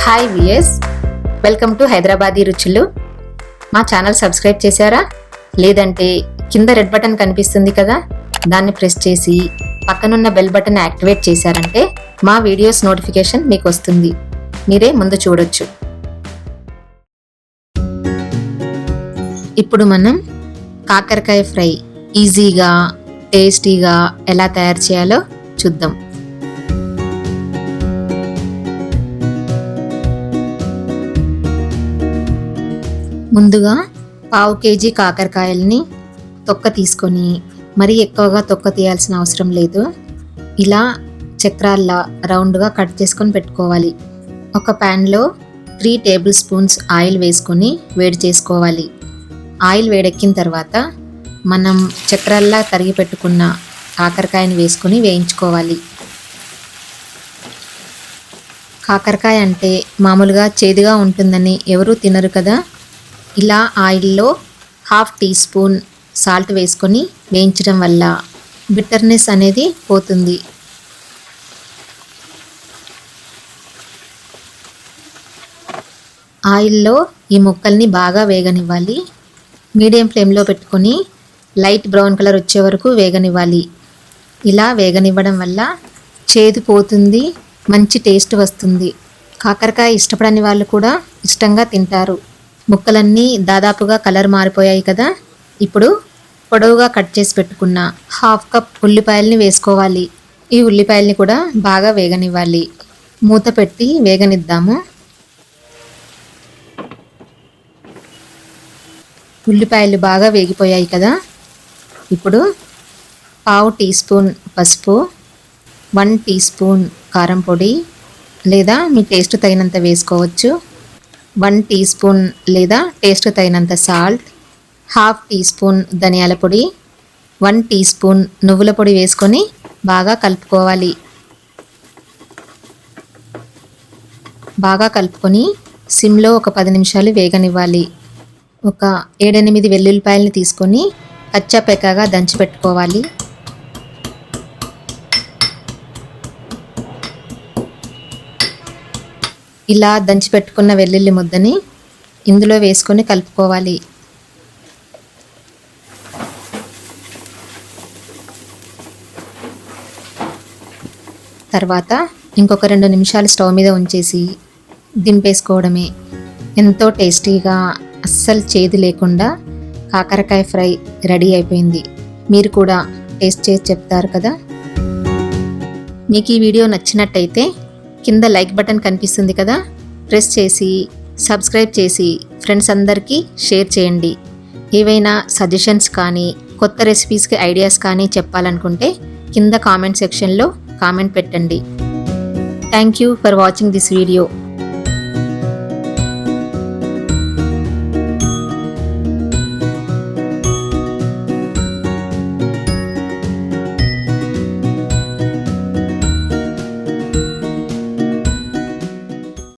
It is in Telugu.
హాయ్ విఎస్, వెల్కమ్ టు హైదరాబాదీ రుచులు. మా ఛానల్ సబ్స్క్రైబ్ చేశారా? లేదంటే కింద రెడ్ బటన్ కనిపిస్తుంది కదా, దాన్ని ప్రెస్ చేసి పక్కనున్న బెల్ బటన్ యాక్టివేట్ చేశారంటే మా వీడియోస్ నోటిఫికేషన్ మీకు వస్తుంది. మీరే ముందు చూడొచ్చు. ఇప్పుడు మనం కాకరకాయ ఫ్రై ఈజీగా టేస్టీగా ఎలా తయారు చేయాలో చూద్దాం. ముందుగా 1/2 కేజీ కాకరకాయలని తొక్క తీసుకొని, మరీ ఎక్కువగా తొక్క తీయాల్సిన అవసరం లేదు, ఇలా చక్రాల్లా రౌండ్గా కట్ చేసుకొని పెట్టుకోవాలి. ఒక ప్యాన్లో 3 టేబుల్ స్పూన్స్ ఆయిల్ వేసుకొని వేడి చేసుకోవాలి. ఆయిల్ వేడెక్కిన తర్వాత మనం చక్రాల్లా తరిగి పెట్టుకున్న కాకరకాయని వేసుకొని వేయించుకోవాలి. కాకరకాయ అంటే మామూలుగా చేదుగా ఉంటుందని ఎవరూ తినరు కదా. ఇలా ఆయిల్లో 1/2 టీ స్పూన్ సాల్ట్ వేసుకొని వేయించడం వల్ల బిట్టర్నెస్ అనేది పోతుంది. ఆయిల్లో ఈ ముక్కల్ని బాగా వేగనివ్వాలి. మీడియం ఫ్లేమ్లో పెట్టుకొని లైట్ బ్రౌన్ కలర్ వచ్చే వరకు వేగనివ్వాలి. ఇలా వేగనివ్వడం వల్ల చేదు పోతుంది, మంచి టేస్ట్ వస్తుంది. కాకరకాయ ఇష్టపడని వాళ్ళు కూడా ఇష్టంగా తింటారు. ముక్కలన్నీ దాదాపుగా కలర్ మారిపోయాయి కదా. ఇప్పుడు పొడవుగా కట్ చేసి పెట్టుకున్న 1/2 కప్ ఉల్లిపాయల్ని వేసుకోవాలి. ఈ ఉల్లిపాయల్ని కూడా బాగా వేగనివ్వాలి. మూత పెట్టి వేగనిద్దాము. ఉల్లిపాయలు బాగా వేగిపోయాయి కదా. ఇప్పుడు 1/2 టీ స్పూన్ పసుపు, 1 టీ స్పూన్ కారం పొడి లేదా మీ టేస్ట్ తగినంత వేసుకోవచ్చు, 1 టీ స్పూన్ లేదా టేస్ట్ తగినంత సాల్ట్, 1/2 టీ స్పూన్ ధనియాల పొడి, 1 టీ స్పూన్ నువ్వుల పొడి వేసుకొని బాగా కలుపుకోవాలి. బాగా కలుపుకొని సిమ్లో ఒక 10 నిమిషాలు వేగనివ్వాలి. ఒక 7-8 వెల్లుల్లిపాయలని తీసుకొని కచ్చా పెక్కగా దంచి పెట్టుకోవాలి. ఇలా దంచి పెట్టుకున్న వెల్లుల్లి ముద్దని ఇందులో వేసుకొని కలుపుకోవాలి. తర్వాత ఇంకొక 2 నిమిషాలు స్టవ్ మీద ఉంచేసి దింపేసుకోవడమే. ఎంతో టేస్టీగా అస్సలు చేదు లేకుండా కాకరకాయ ఫ్రై రెడీ అయిపోయింది. మీరు కూడా టేస్ట్ చేసి చెప్తారు కదా. మీకు ఈ వీడియో నచ్చినట్టయితే కింద లైక్ బటన్ కనిపిస్తుంది కదా, ప్రెస్ చేసి సబ్స్క్రైబ్ చేసి ఫ్రెండ్స్ అందరికీ షేర్ చేయండి. ఏవైనా సజెషన్స్ కానీ కొత్త రెసిపీస్కి ఐడియాస్ కానీ చెప్పాలనుకుంటే కింద కామెంట్ సెక్షన్లో కామెంట్ పెట్టండి. Thank you for watching this video.